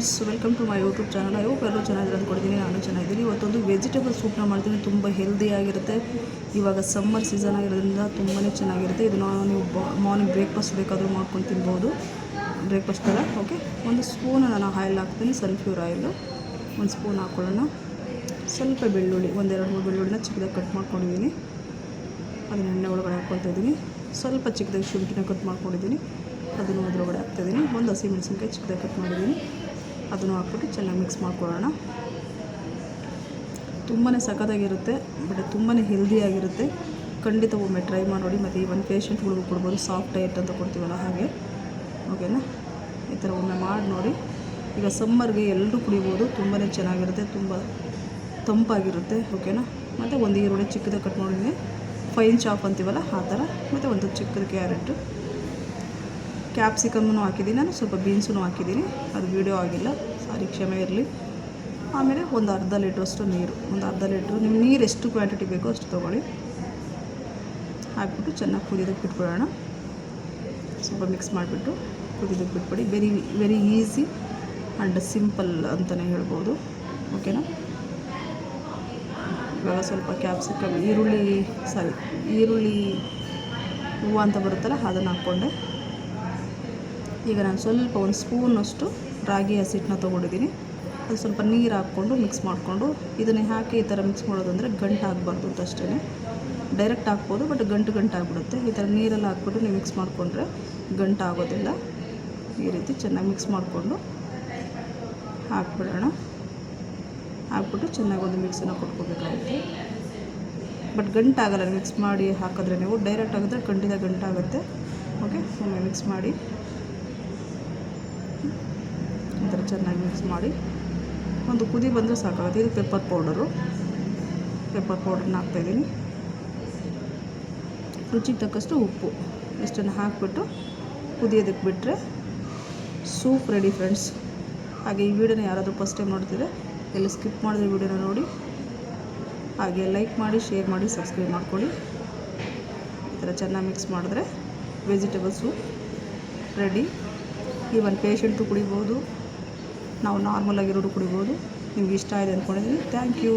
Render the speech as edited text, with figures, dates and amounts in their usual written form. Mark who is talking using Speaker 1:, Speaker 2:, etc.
Speaker 1: Friends, welcome to my YouTube channel. I hope ಎಲ್ಲರೂ ಚೆನ್ನಾಗಿರೋದು ಅಂದ್ಕೊಂಡಿದ್ದೀನಿ. ನಾನು ಚೆನ್ನಾಗಿದ್ದೀನಿ. ಇವತ್ತೊಂದು ವೆಜಿಟೇಬಲ್ ಸೂಪ್ನ ಮಾಡ್ತೀನಿ. ತುಂಬ ಹೆಲ್ದಿಯಾಗಿರುತ್ತೆ. ಇವಾಗ ಸಮ್ಮರ್ ಸೀಸನ್ ಆಗಿರೋದ್ರಿಂದ ತುಂಬಾ ಚೆನ್ನಾಗಿರುತ್ತೆ. ಇದನ್ನು ನೀವು ಮಾರ್ನಿಂಗ್ ಬ್ರೇಕ್ಫಾಸ್ಟ್ ಬೇಕಾದರೂ ಮಾಡ್ಕೊಂಡು ತಿನ್ಬೋದು. ಬ್ರೇಕ್ಫಾಸ್ಟ್ ಥರ. ಓಕೆ, ಒಂದು ಸ್ಪೂನ್ ನಾನು ಆಯಿಲ್ ಹಾಕ್ತೀನಿ. ಸನ್ಫ್ಯೂರ್ ಆಯಿಲು ಒಂದು ಸ್ಪೂನ್ ಹಾಕ್ಕೊಳ್ಳೋಣ. ಸ್ವಲ್ಪ ಬೆಳ್ಳುಳ್ಳಿ, ಒಂದೆರಡು ಮೂರು ಬೆಳ್ಳುಳ್ಳಿನ ಚಿಕ್ಕದಾಗಿ ಕಟ್ ಮಾಡ್ಕೊಂಡಿದ್ದೀನಿ. ಅದನ್ನ ಎಣ್ಣೆ ಒಳಗಡೆ ಹಾಕ್ಕೊಳ್ತಾ ಇದ್ದೀನಿ. ಸ್ವಲ್ಪ ಚಿಕ್ಕದಾಗಿ ಶುಂಠಿನ ಕಟ್ ಮಾಡ್ಕೊಂಡಿದ್ದೀನಿ, ಅದನ್ನು ಅದರೊಳಗಡೆ ಹಾಕ್ತಾಯಿದ್ದೀನಿ. ಒಂದು ಹಸಿಮೆಣಸಿನ್ಕಾಯಿ ಚಿಕ್ಕದಾಗಿ ಕಟ್ ಮಾಡಿದ್ದೀನಿ, ಅದನ್ನು ಹಾಕ್ಬಿಟ್ಟು ಚೆನ್ನಾಗಿ ಮಿಕ್ಸ್ ಮಾಡ್ಕೊಳ್ಳೋಣ. ತುಂಬಾ ಸಖತ್ತಾಗಿರುತ್ತೆ, ಬಟ್ ತುಂಬಾ ಹೆಲ್ದಿಯಾಗಿರುತ್ತೆ. ಖಂಡಿತ ಒಮ್ಮೆ ಟ್ರೈ ಮಾಡಿ ನೋಡಿ. ಮತ್ತು ಈವನ್ ಪೇಷಂಟ್ಗಳಿಗೂ ಕೊಡ್ಬೋದು, ಸಾಫ್ಟ್ ಡಯಟ್ ಅಂತ ಕೊಡ್ತೀವಲ್ಲ ಹಾಗೆ. ಓಕೆನಾ, ಈ ಥರ ಒಮ್ಮೆ ಮಾಡಿ ನೋಡಿ. ಈಗ ಸಮ್ಮರ್ಗೆ ಎಲ್ಲರೂ ಕುಡಿಬೋದು. ತುಂಬಾ ಚೆನ್ನಾಗಿರುತ್ತೆ, ತುಂಬ ತಂಪಾಗಿರುತ್ತೆ. ಓಕೆನಾ. ಮತ್ತು ಒಂದು ಈರುಳ್ಳಿ ಚಿಕ್ಕದಾಗಿ ಕಟ್ ಮಾಡಿದ್ದೀನಿ, ಫೈನ್ ಚಾಪ್ ಅಂತೀವಲ್ಲ ಆ ಥರ. ಮತ್ತು ಒಂದು ಚಿಕ್ಕದ ಕ್ಯಾರೆಟು, ಕ್ಯಾಪ್ಸಿಕಮ್ಮನ್ನು ಹಾಕಿದ್ದೀನಿ ನಾನು, ಸ್ವಲ್ಪ ಬೀನ್ಸನ್ನು ಹಾಕಿದ್ದೀನಿ. ಅದು ವೀಡಿಯೋ ಆಗಿಲ್ಲ, ಸಾರಿ, ಕ್ಷಮೆ ಇರಲಿ. ಆಮೇಲೆ ಒಂದು ಅರ್ಧ ಲೀಟ್ರಷ್ಟು ನೀರು, ಒಂದು ಅರ್ಧ ಲೀಟ್ರು. ನಿಮ್ಮ ನೀರು ಎಷ್ಟು ಕ್ವಾಂಟಿಟಿ ಬೇಕೋ ಅಷ್ಟು ತೊಗೊಳ್ಳಿ. ಹಾಕ್ಬಿಟ್ಟು ಚೆನ್ನಾಗಿ ಕುದಿಯೋದಕ್ಕೆ ಬಿಟ್ಬಿಡೋಣ. ಸ್ವಲ್ಪ ಮಿಕ್ಸ್ ಮಾಡಿಬಿಟ್ಟು ಕುದಿಯೋದಕ್ಕೆ ಬಿಟ್ಬಿಡಿ. ವೆರಿ ಈಸಿ ಆ್ಯಂಡ್ ಸಿಂಪಲ್ ಅಂತಲೇ ಹೇಳ್ಬೋದು. ಓಕೆನಾ. ಇವಾಗ ಸ್ವಲ್ಪ ಕ್ಯಾಪ್ಸಿಕಮ್, ಈರುಳ್ಳಿ ಹೂವು ಅಂತ ಬರುತ್ತಲ್ಲ, ಅದನ್ನು ಹಾಕ್ಕೊಂಡೆ. ಈಗ ನಾನು ಸ್ವಲ್ಪ ಒಂದು ಸ್ಪೂನಷ್ಟು ರಾಗಿ ಹಸಿಟ್ಟನ್ನ ತೊಗೊಂಡಿದ್ದೀನಿ. ಅದು ಸ್ವಲ್ಪ ನೀರು ಹಾಕ್ಕೊಂಡು ಮಿಕ್ಸ್ ಮಾಡಿಕೊಂಡು, ಇದನ್ನೇ ಹಾಕಿ ಈ ಥರ ಮಿಕ್ಸ್ ಮಾಡೋದಂದರೆ ಗಂಟು ಆಗಬಾರ್ದು ಅಂತ ಅಷ್ಟೇ. ಡೈರೆಕ್ಟ್ ಹಾಕ್ಬೋದು, ಬಟ್ ಗಂಟು ಆಗಿಬಿಡುತ್ತೆ. ಈ ಥರ ನೀರೆಲ್ಲ ಹಾಕ್ಬಿಟ್ಟು ನೀವು ಮಿಕ್ಸ್ ಮಾಡಿಕೊಂಡ್ರೆ ಗಂಟು ಆಗೋದಿಲ್ಲ. ಈ ರೀತಿ ಚೆನ್ನಾಗಿ ಮಿಕ್ಸ್ ಮಾಡಿಕೊಂಡು ಹಾಕ್ಬಿಡೋಣ. ಹಾಕ್ಬಿಟ್ಟು ಚೆನ್ನಾಗಿ ಒಂದು ಮಿಕ್ಸನ್ನು ಕೊಟ್ಕೋಬೇಕಾಗುತ್ತೆ. ಬಟ್ ಗಂಟಾಗಲ್ಲ ಮಿಕ್ಸ್ ಮಾಡಿ ಹಾಕಿದ್ರೆ. ನೀವು ಡೈರೆಕ್ಟ್ ಆಗಿದ್ರೆ ಖಂಡಿತ ಗಂಟಾಗುತ್ತೆ. ಓಕೆ, ಒಮ್ಮೆ ಮಿಕ್ಸ್ ಮಾಡಿ ಈ ಥರ ಚೆನ್ನಾಗಿ ಮಿಕ್ಸ್ ಮಾಡಿ ಒಂದು ಕುದಿ ಬಂದರೆ ಸಾಕಾಗುತ್ತೆ. ಇದು ಪೆಪ್ಪರ್ ಪೌಡರ್ನ ಹಾಕ್ತಾಯಿದ್ದೀನಿ. ರುಚಿಗೆ ತಕ್ಕಷ್ಟು ಉಪ್ಪು, ಇಷ್ಟನ್ನು ಹಾಕಿಬಿಟ್ಟು ಕುದಿಯೋದಕ್ಕೆ ಬಿಟ್ಟರೆ ಸೂಪ್ ರೆಡಿ ಫ್ರೆಂಡ್ಸ್. ಹಾಗೆ ಈ ವಿಡಿಯೋನ ಯಾರಾದರೂ ಫಸ್ಟ್ ಟೈಮ್ ನೋಡ್ತಿದ್ರೆ ಎಲ್ಲ ಸ್ಕಿಪ್ ಮಾಡಿದ್ರೆ ವಿಡಿಯೋನ ನೋಡಿ. ಹಾಗೆ ಲೈಕ್ ಮಾಡಿ, ಶೇರ್ ಮಾಡಿ, ಸಬ್ಸ್ಕ್ರೈಬ್ ಮಾಡ್ಕೊಳ್ಳಿ. ಈ ಥರ ಚೆನ್ನಾಗಿ ಮಿಕ್ಸ್ ಮಾಡಿದ್ರೆ vegetable soup ready. Even patient ಕುಡಿಬೋದು, ನಾವು ನಾರ್ಮಲಾಗಿರೋರು ಕುಡಿಬೋದು. ನಿಮ್ಗೆ ಇಷ್ಟ ಆಗಿದೆ ಅಂದ್ಕೊಂಡಿದ್ದೀನಿ. Thank you.